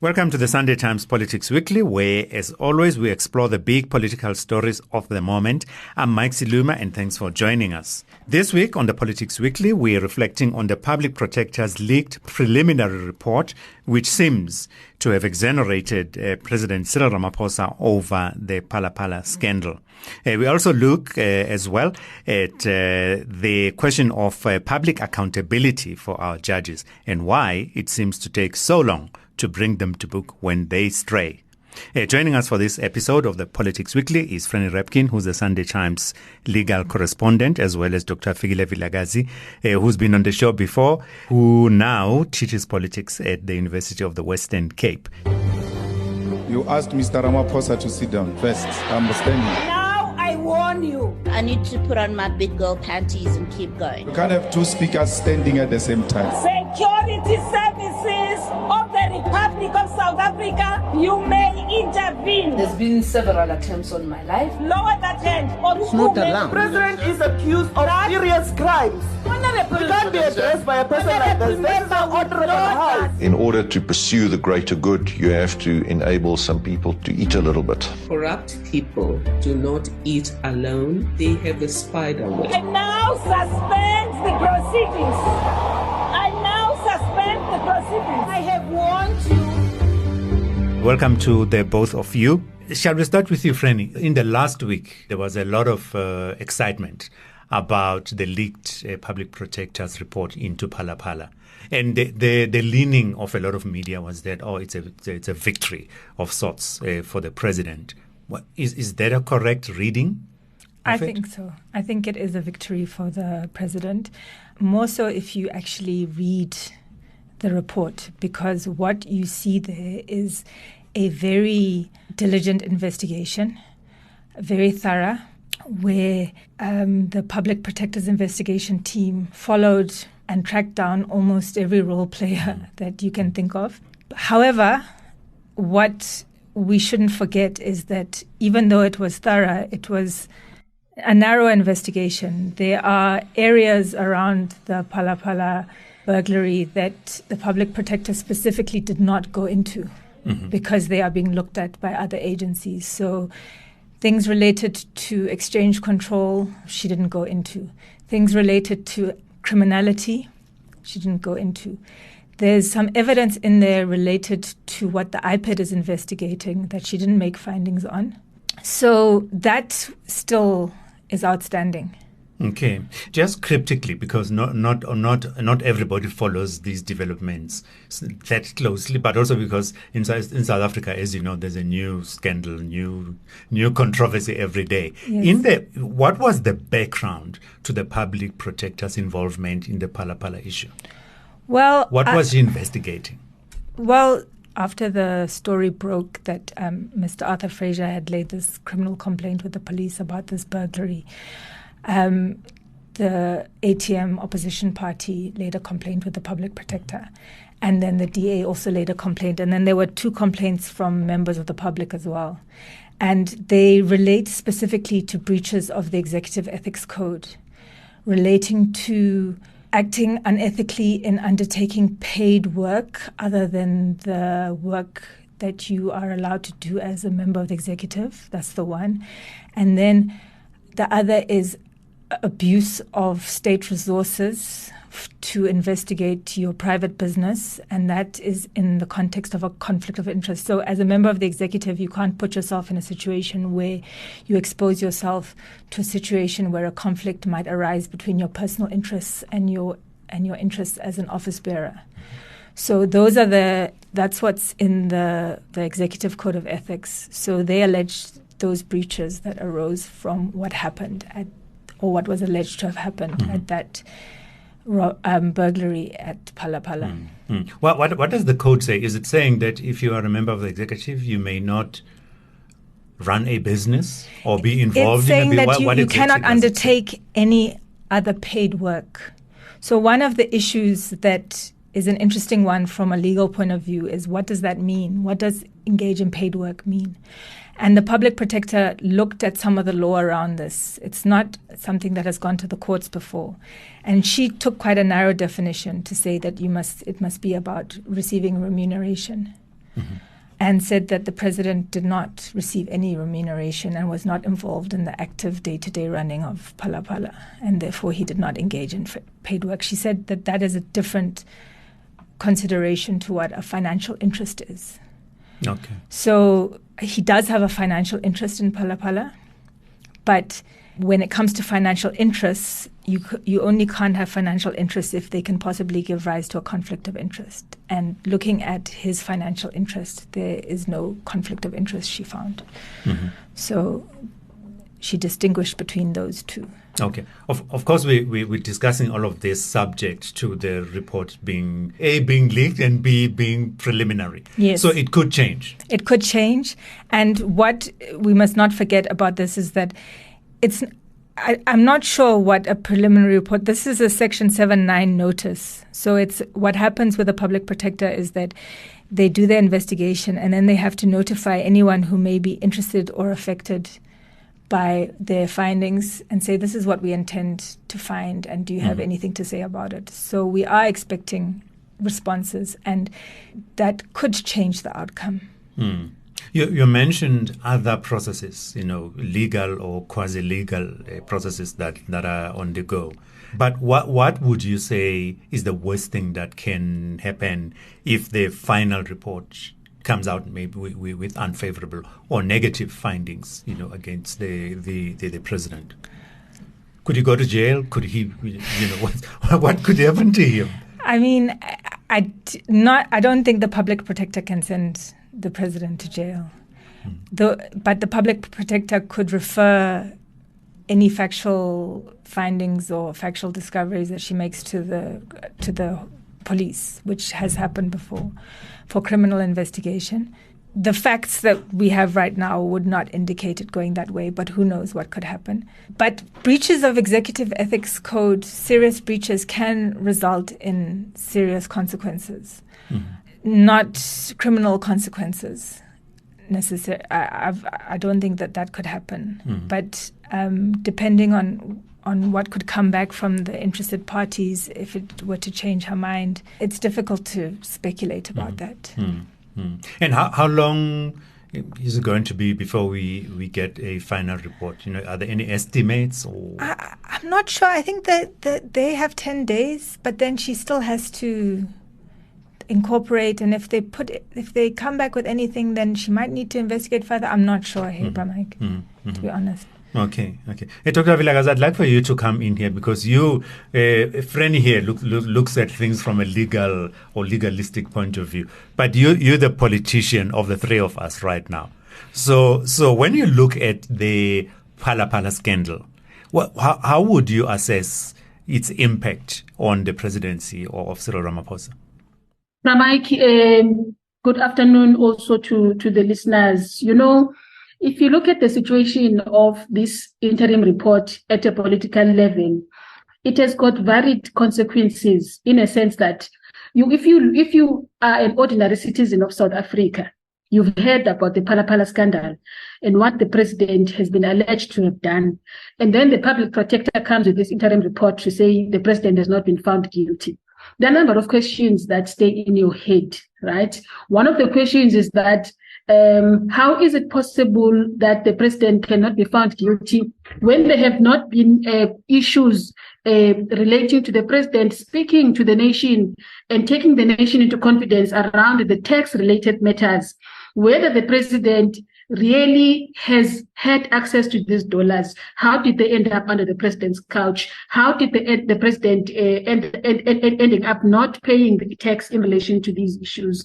Welcome to the Sunday Times Politics Weekly, where, as always, we explore the big political stories of the moment. I'm Mike Siluma, and thanks for joining us. This week on the Politics Weekly, we're reflecting on the Public Protector's leaked preliminary report, which seems to have exonerated President Cyril Ramaphosa over the Phala Phala scandal. We also look as well at the question of public accountability for our judges and why it seems to take so long to bring them to book when they stray. Joining us for this episode of the Politics Weekly is Franny Rabkin, who's the Sunday Times legal correspondent, as well as Dr Fikile Vilakazi, who's been on the show before, who now teaches politics at the University of the Western Cape. You asked Mr. Ramaphosa to sit down first. I'm standing. Now I warn you. I need to put on my big girl panties and keep going. You can't have two speakers standing at the same time. Security services of the Republic of South Africa, you may intervene. There's been several attempts on my life. Lower that hand or It's not allowed. The president is accused of serious crimes. He can't be addressed by a person like this. That's the order of the House. In order to pursue the greater good, you have to enable some people to eat a little bit. Corrupt people do not eat alone. They have a spider web. I now suspend the proceedings. I have warned you. Welcome to the both of you. Shall we start with you, Franny? In the last week, there was a lot of excitement about the leaked public protector's report into Phala Phala. And the leaning of a lot of media was that, it's a victory of sorts for the president. Is that a correct reading? I think so. I think it is a victory for the president. More so if you actually read the report, because what you see there is a very diligent investigation, very thorough, where the Public Protector's investigation team followed and tracked down almost every role player that you can think of. However, what we shouldn't forget is that even though it was thorough, it was a narrow investigation. There are areas around the Phala Phala burglary that the Public Protector specifically did not go into because they are being looked at by other agencies. So things related to exchange control, she didn't go into. Things related to criminality, she didn't go into. There's some evidence in there related to what the IPED is investigating that she didn't make findings on. So that still is outstanding. Okay, just cryptically, because not everybody follows these developments that closely, but also because in South Africa, as you know, there's a new scandal, new controversy every day. Yes. What was the background to the Public Protector's involvement in the Phala Phala issue? Well, what was he investigating? Well, after the story broke that Mr. Arthur Fraser had laid this criminal complaint with the police about this burglary, the ATM opposition party laid a complaint with the Public Protector, and then the DA also laid a complaint, and then there were 2 complaints from members of the public as well. And they relate specifically to breaches of the Executive Ethics Code, relating to acting unethically in undertaking paid work other than the work that you are allowed to do as a member of the executive. That's the one. And then the other is abuse of state resources to investigate your private business, and that is in the context of a conflict of interest. So as a member of the executive, you can't put yourself in a situation where you expose yourself to a situation where a conflict might arise between your personal interests and your interests as an office bearer. So that's what's in the Executive Code of Ethics. So they alleged those breaches that arose from what happened or what was alleged to have happened at that burglary at Phala Phala. What does the code say? Is it saying that if you are a member of the executive, you may not run a business or be involved in a business? It's saying that you cannot undertake any other paid work. So one of the issues that is an interesting one from a legal point of view is, what does that mean? What does engage in paid work mean? And the Public Protector looked at some of the law around this. It's not something that has gone to the courts before. And she took quite a narrow definition to say that it must be about receiving remuneration. and said that the president did not receive any remuneration and was not involved in the active day-to-day running of Phala Phala, and therefore he did not engage in paid work. She said that that is a different consideration to what a financial interest is. Okay. So he does have a financial interest in Phala Phala, but when it comes to financial interests, you only can't have financial interests if they can possibly give rise to a conflict of interest. And looking at his financial interest, there is no conflict of interest, she found. So she distinguished between those two. Okay. Of course, we're discussing all of this subject to the report being A, being leaked, and B, being preliminary. Yes. So it could change. It could change. And what we must not forget about this is that I'm not sure what a preliminary report, this is a Section 7(9) notice. So it's what happens with a public protector is that they do their investigation and then they have to notify anyone who may be interested or affected by their findings and say, this is what we intend to find, and do you have anything to say about it? So we are expecting responses, and that could change the outcome. You mentioned other processes, legal or quasi-legal processes that are on the go. But what would you say is the worst thing that can happen if the final report comes out maybe with unfavorable or negative findings, against the president? Could he go to jail? Could he, what could happen to him? I mean, I don't think the public protector can send the president to jail. But the public protector could refer any factual findings or factual discoveries that she makes to the police, which has happened before, for criminal investigation. The facts that we have right now would not indicate it going that way, but who knows what could happen. But breaches of executive ethics code, serious breaches, can result in serious consequences, not criminal consequences necessarily. I don't think that could happen. But depending on what could come back from the interested parties, if it were to change her mind, it's difficult to speculate about that. And how long is it going to be before we get a final report? Are there any estimates? Or I'm not sure. I think that they have 10 days, but then she still has to incorporate, and if they come back with anything, then she might need to investigate further. I'm not sure, Mike, to be honest. Okay. Hey, Dr. Vilakazi, I'd like for you to come in here because you, Franny here, looks at things from a legal or legalistic point of view. But you're the politician of the three of us right now. So when you look at the Phala Phala scandal, how would you assess its impact on the presidency of Cyril Ramaphosa? Mike, good afternoon also to the listeners. If you look at the situation of this interim report at a political level, it has got varied consequences in a sense that if you are an ordinary citizen of South Africa, you've heard about the Phala Phala scandal and what the president has been alleged to have done. And then the public protector comes with this interim report to say the president has not been found guilty. There are a number of questions that stay in your head, right? One of the questions is that how is it possible that the president cannot be found guilty when there have not been issues relating to the president speaking to the nation and taking the nation into confidence around the tax-related matters, whether the president really has had access to these dollars? How did they end up under the president's couch? How did the president ending up not paying the tax in relation to these issues?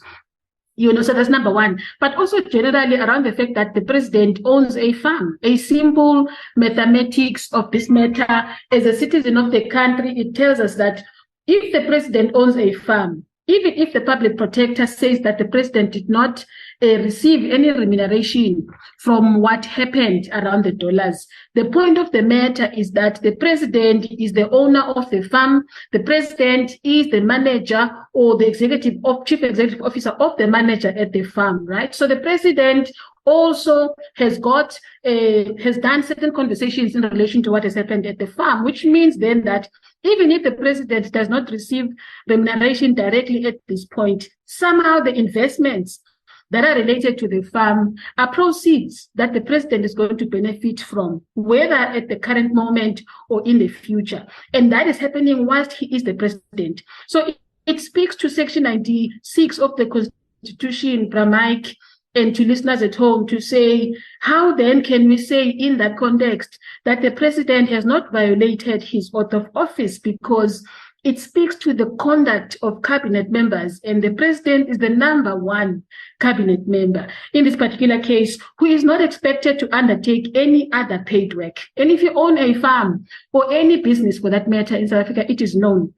So that's number one. But also generally around the fact that the president owns a farm. A simple mathematics of this matter, as a citizen of the country, it tells us that if the president owns a farm, even if the public protector says that the president did not receive any remuneration from what happened around the dollars, the point of the matter is that the president is the owner of the farm. The president is the manager or the chief executive officer of the manager at the farm, right? So the president also has done certain conversations in relation to what has happened at the farm, which means then that even if the president does not receive remuneration directly at this point, somehow the investments that are related to the farm are proceeds that the president is going to benefit from, whether at the current moment or in the future. And that is happening whilst he is the president. So it speaks to Section 96 of the Constitution, Mike, and to listeners at home to say, how then can we say in that context that the president has not violated his oath of office, because it speaks to the conduct of cabinet members, and the president is the number one cabinet member in this particular case, who is not expected to undertake any other paid work. And if you own a farm or any business for that matter in South Africa, it is known.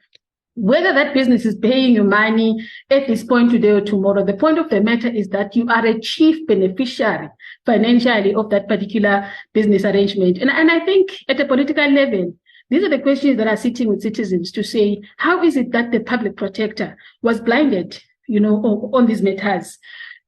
Whether that business is paying you money at this point today or tomorrow, the point of the matter is that you are a chief beneficiary financially of that particular business arrangement. And I think at a political level, these are the questions that are sitting with citizens to say, how is it that the public protector was blinded, on these matters?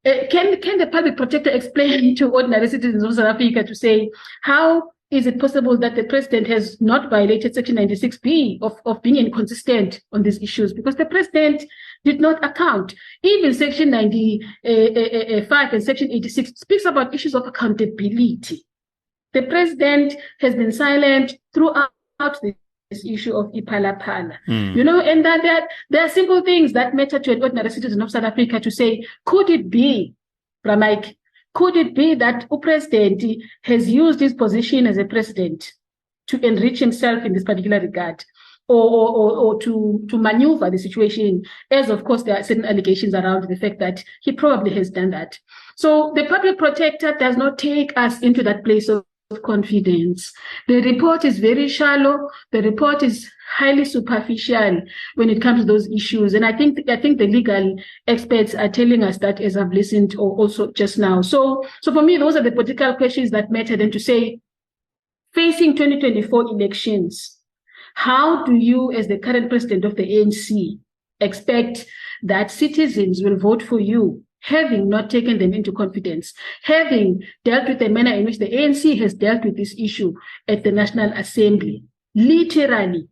Can the public protector explain to ordinary citizens of South Africa to say, how is it possible that the president has not violated Section 96B of being inconsistent on these issues? Because the president did not account. Even Section 95 and Section 86 speaks about issues of accountability. The president has been silent throughout this issue of Phala Phala, and that there are simple things that matter to an ordinary citizen of South Africa to say, could it be, Mike, could it be that the president has used his position as a president to enrich himself in this particular regard, or to maneuver the situation, as of course there are certain allegations around the fact that he probably has done that. So the public protector does not take us into that place of confidence. The report is very shallow. The report is highly superficial when it comes to those issues. And I think the legal experts are telling us that, as I've listened also just now. So for me, those are the political questions that matter. Then to say, facing 2024 elections, how do you, as the current president of the ANC, expect that citizens will vote for you, having not taken them into confidence, having dealt with the manner in which the ANC has dealt with this issue at the National Assembly, literally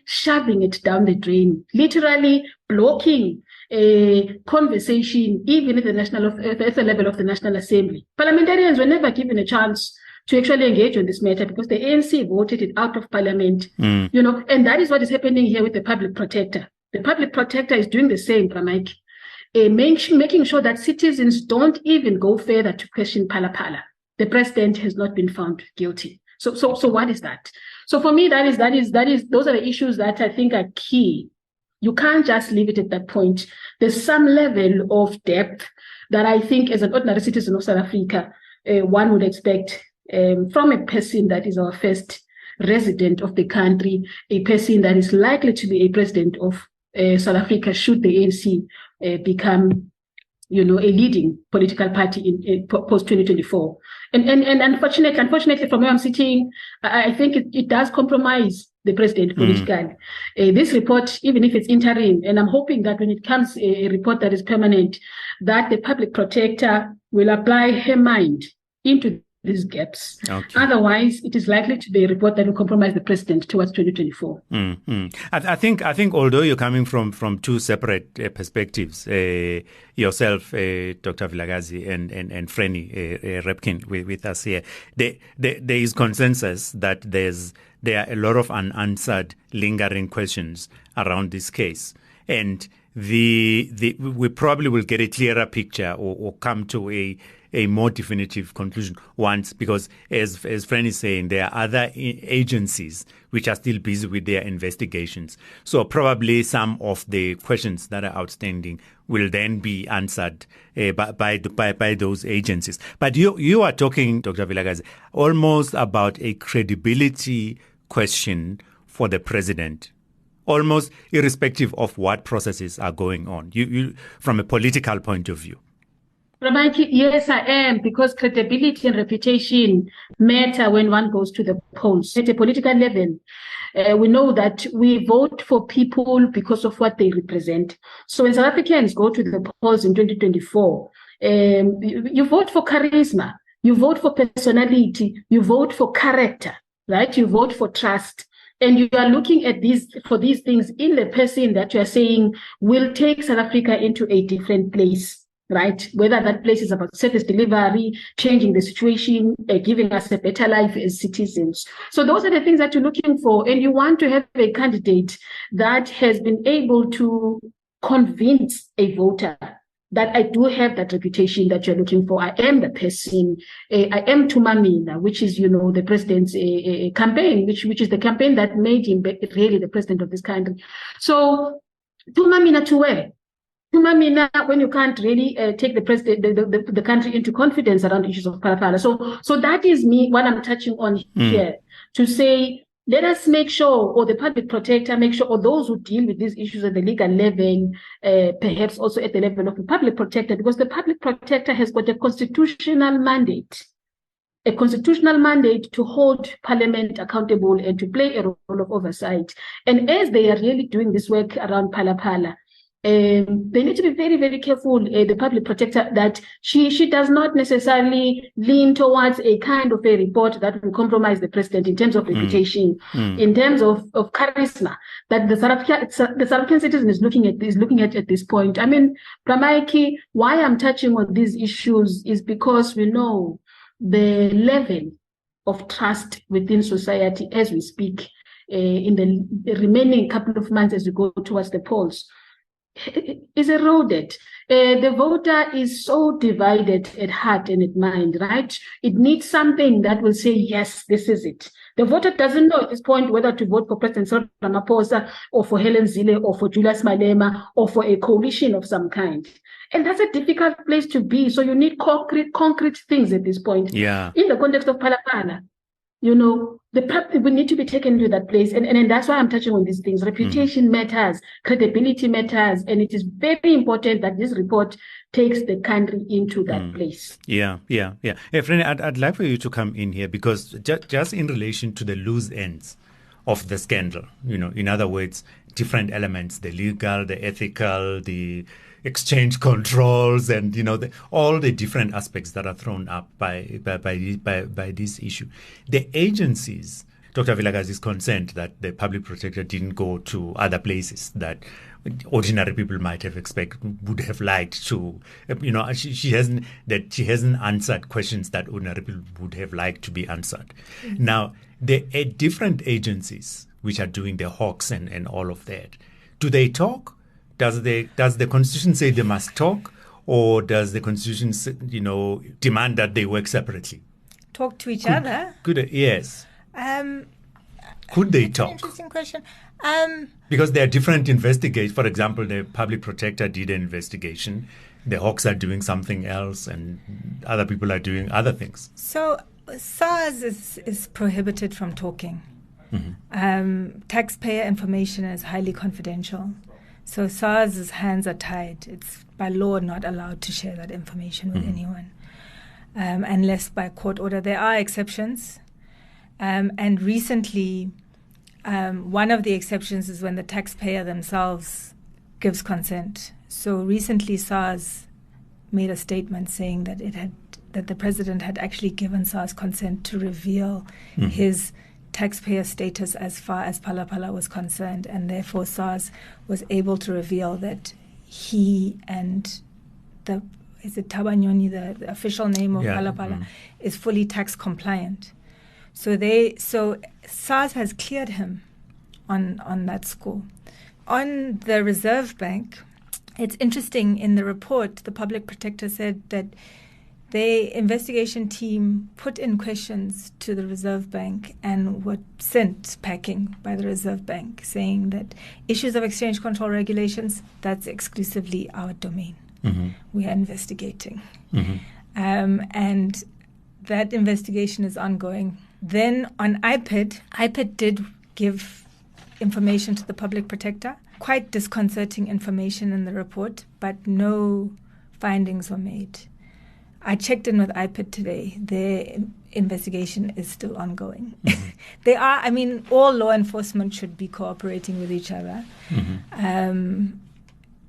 shoving it down the drain, literally blocking a conversation even at the level of the National Assembly. Parliamentarians were never given a chance to actually engage on this matter because the ANC voted it out of parliament, and that is what is happening here with the public protector. The public protector is doing the same, Mike. Making sure that citizens don't even go further to question Phala Phala. The president has not been found guilty. So what is that? So for me, those are the issues that I think are key. You can't just leave it at that point. There's some level of depth that I think, as an ordinary citizen of South Africa, one would expect from a person that is our first resident of the country, a person that is likely to be a president of South Africa should the ANC become, a leading political party in post-2024. And unfortunately, from where I'm sitting, I think it does compromise the president politically. This report, even if it's interim, and I'm hoping that when it comes a report that is permanent, that the public protector will apply her mind into these gaps. Okay. Otherwise, it is likely to be a report that will compromise the president towards 2024. I think although you're coming from two separate perspectives, yourself, Dr. Vilakazi, and Franny Rabkin with us here, there is consensus that there are a lot of unanswered, lingering questions around this case, and we probably will get a clearer picture or come to a more definitive conclusion once, because as Franny is saying, there are other agencies which are still busy with their investigations. So probably some of the questions that are outstanding will then be answered by those agencies. But you are talking, Dr. Vilakazi, almost about a credibility question for the president, almost irrespective of what processes are going on, you from a political point of view. Ramaki, yes, I am, because credibility and reputation matter when one goes to the polls. At a political level, we know that we vote for people because of what they represent. So when South Africans go to the polls in 2024, you vote for charisma, you vote for personality, you vote for character, right? You vote for trust. And you are looking at these things in the person that you are saying will take South Africa into a different place. right? Whether that place is about service delivery, changing the situation, giving us a better life as citizens. So those are the things that you're looking for. And you want to have a candidate that has been able to convince a voter that I do have that reputation that you're looking for. I am the person. I am Tumamina, which is, the president's campaign, which is the campaign that made him really the president of this country. So Tumamina to where? Tumamina when you can't really take the president, the country into confidence around issues of Phala Phala. So that is what I'm touching on here, to say, let us make sure, or the public protector make sure, or those who deal with these issues at the legal level, perhaps also at the level of the public protector, because the public protector has got a constitutional mandate to hold Parliament accountable and to play a role of oversight. And as they are really doing this work around Phala Phala, they need to be very, very careful, the public protector, that she does not necessarily lean towards a kind of a report that will compromise the president in terms of reputation, in terms of charisma, that the South African citizen is looking at this point. I mean, Pramaiki, why I'm touching on these issues is because we know the level of trust within society as we speak, in the remaining couple of months as we go towards the polls, is eroded. The voter is so divided at heart and at mind, right? It needs something that will say, yes, this is it. The voter doesn't know at this point whether to vote for President Cyril Ramaphosa or for Helen Zille or for Julius Malema or for a coalition of some kind. And that's a difficult place to be. So you need concrete things at this point. Yeah. In the context of Phala Phala, we need to be taken to that place. And that's why I'm touching on these things. Reputation matters, credibility matters, and it is very important that this report takes the country into that place. Yeah. Hey, Franny, I'd like for you to come in here, because just in relation to the loose ends of the scandal, in other words, different elements, the legal, the ethical, the exchange controls, and all the different aspects that are thrown up by this issue. The agencies, Dr. Vilakazi is concerned that the public protector didn't go to other places that ordinary people might have would have liked to. She hasn't answered questions that ordinary people would have liked to be answered. Now, the different agencies which are doing the hawks and all of that, do they talk? Does the Constitution say they must talk, or does the Constitution, demand that they work separately? Talk to each other? Yes. Could they talk? Interesting question. Because there are different investigations. For example, the public protector did an investigation. The hawks are doing something else, and other people are doing other things. So SARS is prohibited from talking. Taxpayer information is highly confidential. So SARS's hands are tied. It's by law not allowed to share that information with anyone, unless by court order. There are exceptions. And recently, one of the exceptions is when the taxpayer themselves gives consent. So recently, SARS made a statement saying that that the president had actually given SARS consent to reveal his taxpayer status as far as Phala Phala was concerned, and therefore SARS was able to reveal that he and Tabanyoni, the official name of Phala Phala, is fully tax compliant. So SARS has cleared him on that score. On the Reserve Bank, it's interesting, in the report, the public protector said that the investigation team put in questions to the Reserve Bank and were sent packing by the Reserve Bank, saying that issues of exchange control regulations, that's exclusively our domain. We are investigating. And that investigation is ongoing. Then on IPID did give information to the public protector, quite disconcerting information in the report, but no findings were made. I checked in with IPID today. Their investigation is still ongoing. They are, all law enforcement should be cooperating with each other. And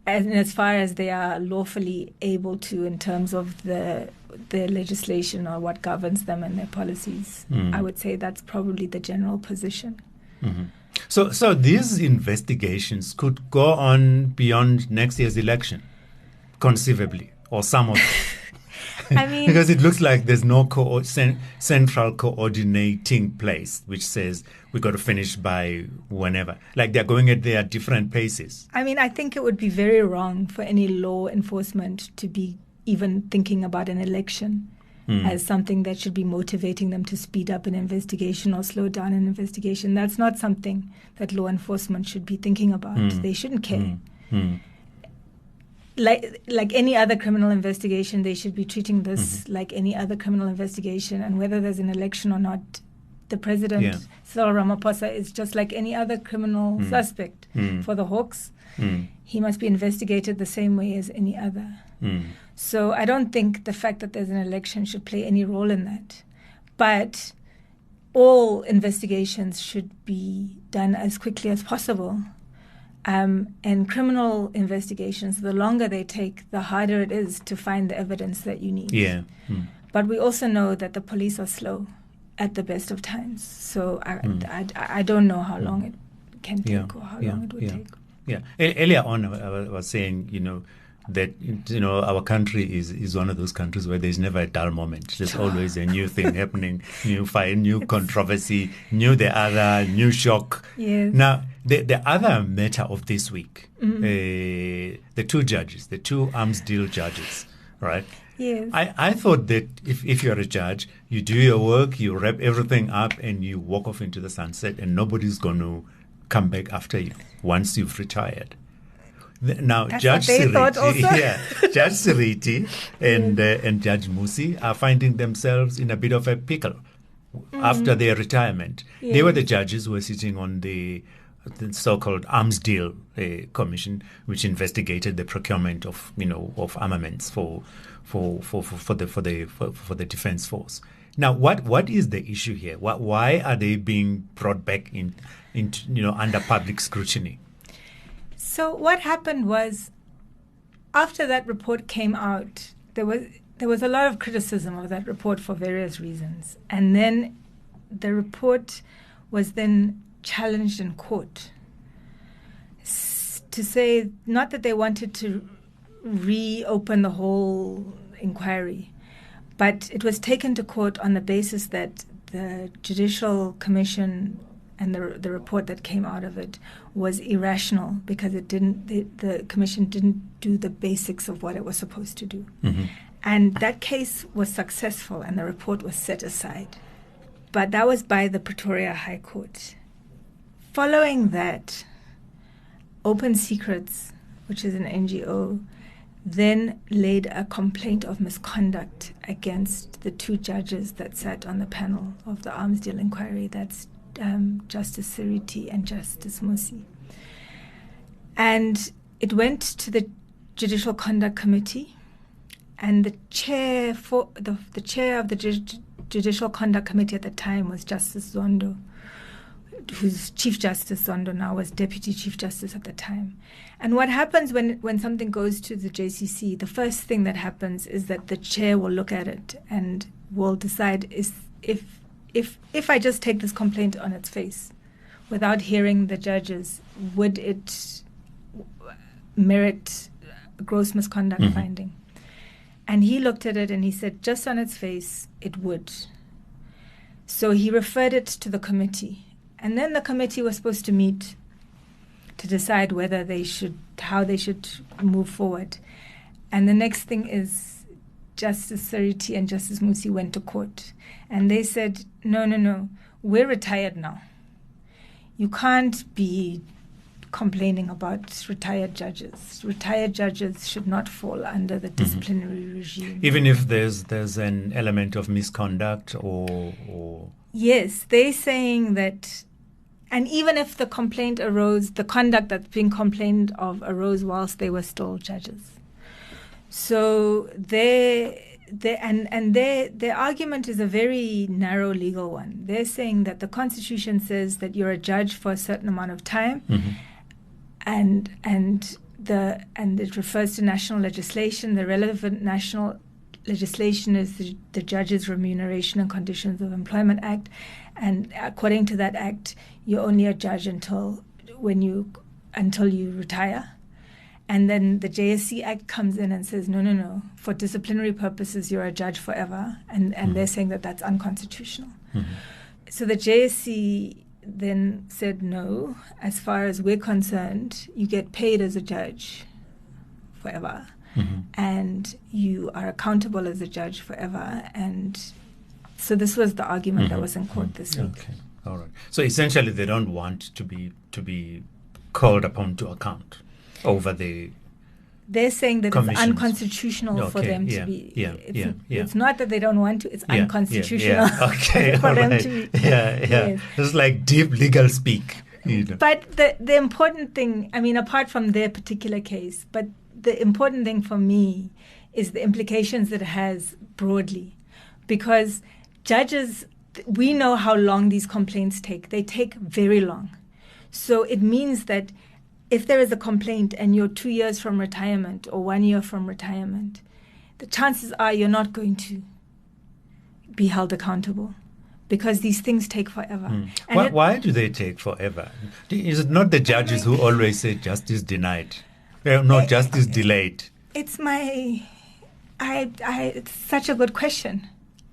as far as they are lawfully able to, in terms of the legislation or what governs them and their policies, I would say that's probably the general position. So these investigations could go on beyond next year's election, conceivably. or some of them? I mean, because it looks like there's no central coordinating place which says we got to finish by whenever. Like they're going at their different paces. I mean, I think it would be very wrong for any law enforcement to be even thinking about an election as something that should be motivating them to speed up an investigation or slow down an investigation. That's not something that law enforcement should be thinking about. They shouldn't care. Like any other criminal investigation, they should be treating this like any other criminal investigation. And whether there's an election or not, the President, Cyril Ramaphosa, is just like any other criminal suspect. For the Hawks, he must be investigated the same way as any other. So I don't think the fact that there's an election should play any role in that. But all investigations should be done as quickly as possible. And criminal investigations, the longer they take, the harder it is to find the evidence that you need. Yeah. But we also know that the police are slow at the best of times. So I don't know how long it can take or how long it would take. Yeah. Earlier on, I was saying, that, our country is one of those countries where there's never a dull moment. There's always a new thing happening, new fight, new controversy, new shock. Yes. Now, the other matter of this week, the two arms deal judges, right? Yes. I thought that if you're a judge, you do your work, you wrap everything up, and you walk off into the sunset, and nobody's going to come back after you once you've retired. Now, That's Judge Siriti, Judge Siriti and Judge Musi are finding themselves in a bit of a pickle after their retirement. Yes. They were the judges who were sitting on the so-called arms deal commission, which investigated the procurement of armaments for the defense force. Now, what is the issue here? Why are they being brought back into under public scrutiny? So what happened was, after that report came out, there was a lot of criticism of that report for various reasons. And then the report was then challenged in court to say not that they wanted to reopen the whole inquiry, but it was taken to court on the basis that the Judicial Commission and the report that came out of it was irrational because the commission didn't do the basics of what it was supposed to do. And that case was successful and the report was set aside. But that was by the Pretoria High Court. Following that, Open Secrets, which is an NGO, then laid a complaint of misconduct against the two judges that sat on the panel of the arms deal inquiry. That's Justice Siriti and Justice Musi. And it went to the Judicial Conduct Committee, and the chair of the Judicial Conduct Committee at the time was Justice Zondo, who's Chief Justice Zondo now, was Deputy Chief Justice at the time. And what happens when something goes to the JCC, the first thing that happens is that the chair will look at it and will decide if I just take this complaint on its face without hearing the judges, would it merit a gross misconduct finding? And he looked at it and he said, just on its face, it would. So he referred it to the committee. And then the committee was supposed to meet to decide how they should move forward. And the next thing is Justice Siriti and Justice Musi went to court. And they said, no, we're retired now. You can't be complaining about retired judges. Retired judges should not fall under the disciplinary regime. Even if there's an element of misconduct or... Yes, they're saying that, and even if the complaint arose, the conduct that's being complained of arose whilst they were still judges. So their argument is a very narrow legal one. They're saying that the Constitution says that you're a judge for a certain amount of time, and it refers to national legislation. The relevant national legislation is the Judges' Remuneration and Conditions of Employment Act, and according to that act, you're only a judge until you retire. And then the JSC Act comes in and says, no. For disciplinary purposes, you're a judge forever. And they're saying that that's unconstitutional. Mm-hmm. So the JSC then said, no, as far as we're concerned, you get paid as a judge forever. Mm-hmm. And you are accountable as a judge forever. And so this was the argument that was in court this week. Okay. All right. So essentially, they don't want to be called upon to account over the. They're saying that it's unconstitutional for them to be. It's not that they don't want to; it's unconstitutional for them to be. Yes. It's like deep legal speak. But the important thing, I mean, apart from their particular case, but the important thing for me is the implications that it has broadly, because judges. We know how long these complaints take. They take very long. So it means that if there is a complaint and you're 2 years from retirement or 1 year from retirement, the chances are you're not going to be held accountable because these things take forever. Why do they take forever? Is it not the judges who always say justice denied? Justice delayed. It's such a good question.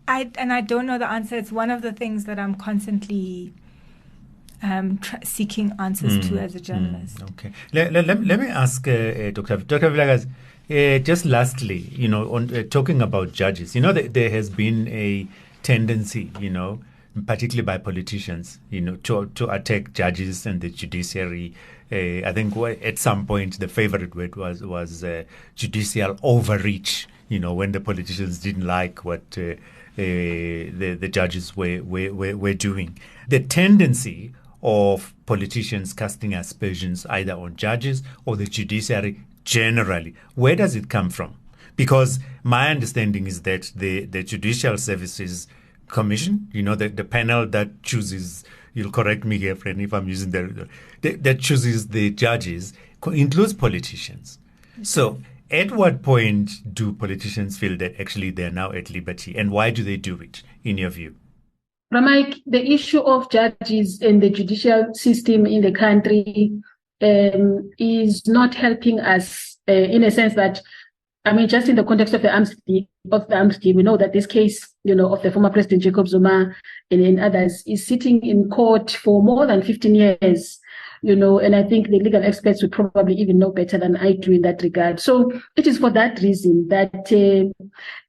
I don't know the answer. It's one of the things that I'm constantly seeking answers to as a journalist. Okay. Let me ask Dr. Vilakazi, just lastly, on talking about judges, there has been a tendency, particularly by politicians, to attack judges and the judiciary. I think at some point the favorite word was judicial overreach, when the politicians didn't like what the judges were doing. The tendency of politicians casting aspersions either on judges or the judiciary generally, where does it come from? Because my understanding is that the Judicial Services Commission, the panel that chooses, you'll correct me here, Franny, if I'm using that chooses the judges, includes politicians. So at what point do politicians feel that actually they're now at liberty, and why do they do it, in your view? Ramike, the issue of judges and the judicial system in the country is not helping us in a sense that, just in the context of the arms deal, we know that this case, of the former President Jacob Zuma and others is sitting in court for more than 15 years. And I think the legal experts would probably even know better than I do in that regard. So it is for that reason that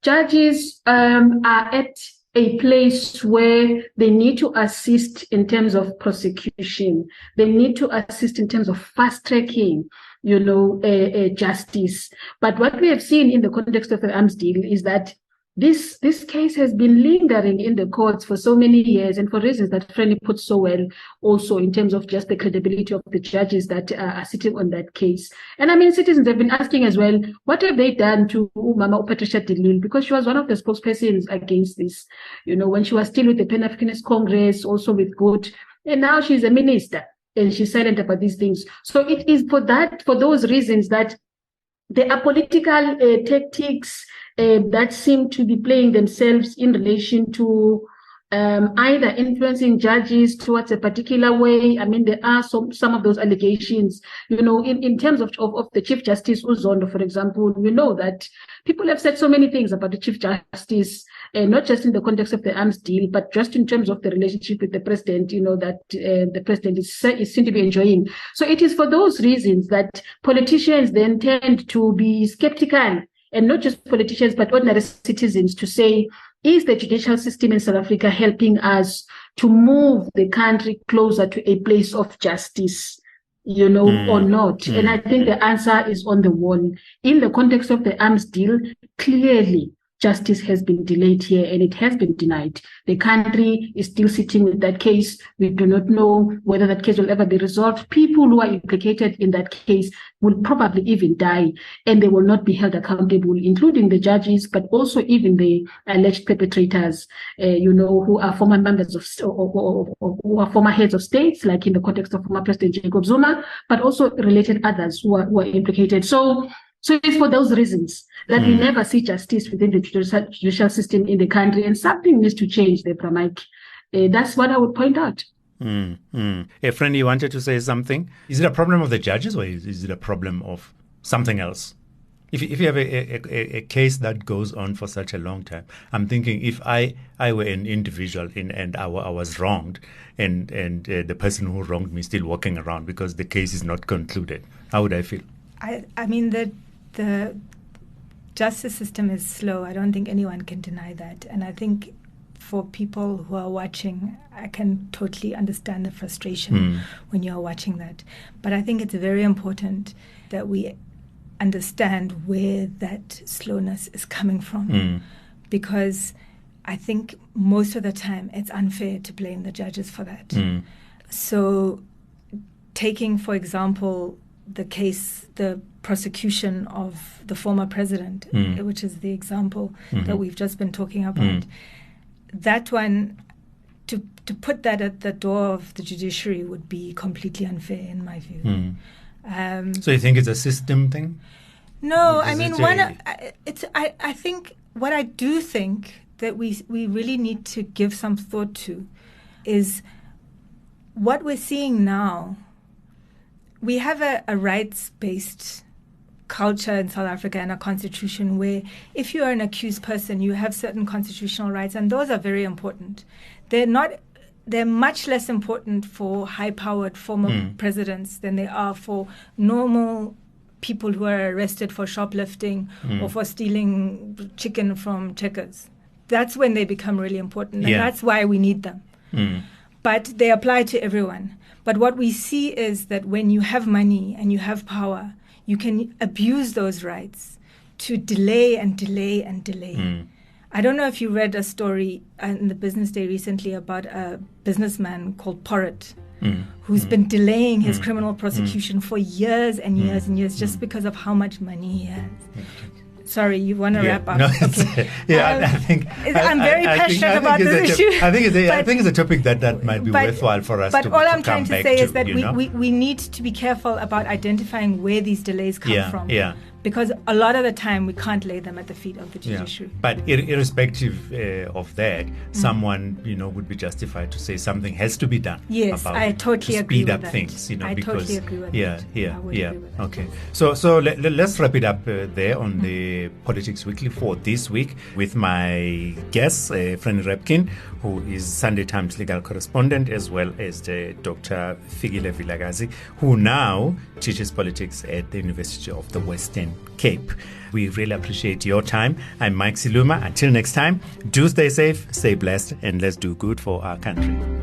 judges are at a place where they need to assist in terms of prosecution. They need to assist in terms of fast-tracking, justice. But what we have seen in the context of the arms deal is that this case has been lingering in the courts for so many years, and for reasons that Franny put so well, also in terms of just the credibility of the judges that are sitting on that case. And citizens have been asking as well, what have they done to Mama Patricia de Lille? Because she was one of the spokespersons against this, when she was still with the Pan-Africanist Congress, also with GOAT, and now she's a minister and she's silent about these things. So it is for those reasons that there are political tactics that seem to be playing themselves in relation to either influencing judges towards a particular way. There are some of those allegations, in terms of the Chief Justice Uzondo, for example. We know that people have said so many things about the Chief Justice, not just in the context of the arms deal, but just in terms of the relationship with the president, that the president is seen to be enjoying. So it is for those reasons that politicians then tend to be skeptical, and not just politicians, but ordinary citizens, to say, is the judicial system in South Africa helping us to move the country closer to a place of justice, or not? And I think the answer is on the wall. In the context of the arms deal, clearly justice has been delayed here and it has been denied. The country is still sitting with that case. We do not know whether that case will ever be resolved. People who are implicated in that case will probably even die, and they will not be held accountable, including the judges, but also even the alleged perpetrators, who are former members of, or who are former heads of states, like in the context of former President Jacob Zuma, but also related others who are implicated. So it's for those reasons that we never see justice within the judicial system in the country, and something needs to change there, Pramike. That's what I would point out. Franny, you wanted to say something? Is it a problem of the judges, or is it a problem of something else. If you have a case that goes on for such a long time, I'm thinking if I were an individual and I was wronged and the person who wronged me is still walking around because the case is not concluded, how would I feel? I mean, the justice system is slow. I don't think anyone can deny that. And I think for people who are watching, I can totally understand the frustration when you're watching that. But I think it's very important that we understand where that slowness is coming from, because I think most of the time it's unfair to blame the judges for that. So taking, for example, the case, the prosecution of the former president, which is the example that we've just been talking about, that one, to put that at the door of the judiciary would be completely unfair in my view. So you think it's a system thing? No, I mean, I think what I do think that we really need to give some thought to is what we're seeing now. We have a rights-based culture in South Africa and a constitution where if you are an accused person, you have certain constitutional rights, and those are very important. They're much less important for high-powered former presidents than they are for normal people who are arrested for shoplifting or for stealing chicken from Checkers. That's when they become really important, and that's why we need them. But they apply to everyone. But what we see is that when you have money and you have power, you can abuse those rights to delay and delay and delay. I don't know if you read a story in the Business Day recently about a businessman called Porritt, who's been delaying his criminal prosecution for years and years and years just because of how much money he has. Sorry, you want to wrap up? No, okay. I think I'm very passionate about this issue. I think it's a topic that might be worthwhile for us to come back to. But all I'm trying to say is that we need to be careful about identifying where these delays come from. Because a lot of the time we can't lay them at the feet of the judiciary. But irrespective of that, someone would be justified to say something has to be done. Yes, I totally agree with that. Speed up things, I totally agree with that. Okay. So let's wrap it up there on the Politics Weekly for this week with my guest, Franny Rabkin, who is Sunday Times legal correspondent, as well as Dr Fikile Vilakazi, who now teaches politics at the University of the Western Cape. We really appreciate your time. I'm Mike Siluma. Until next time, do stay safe, stay blessed, and let's do good for our country.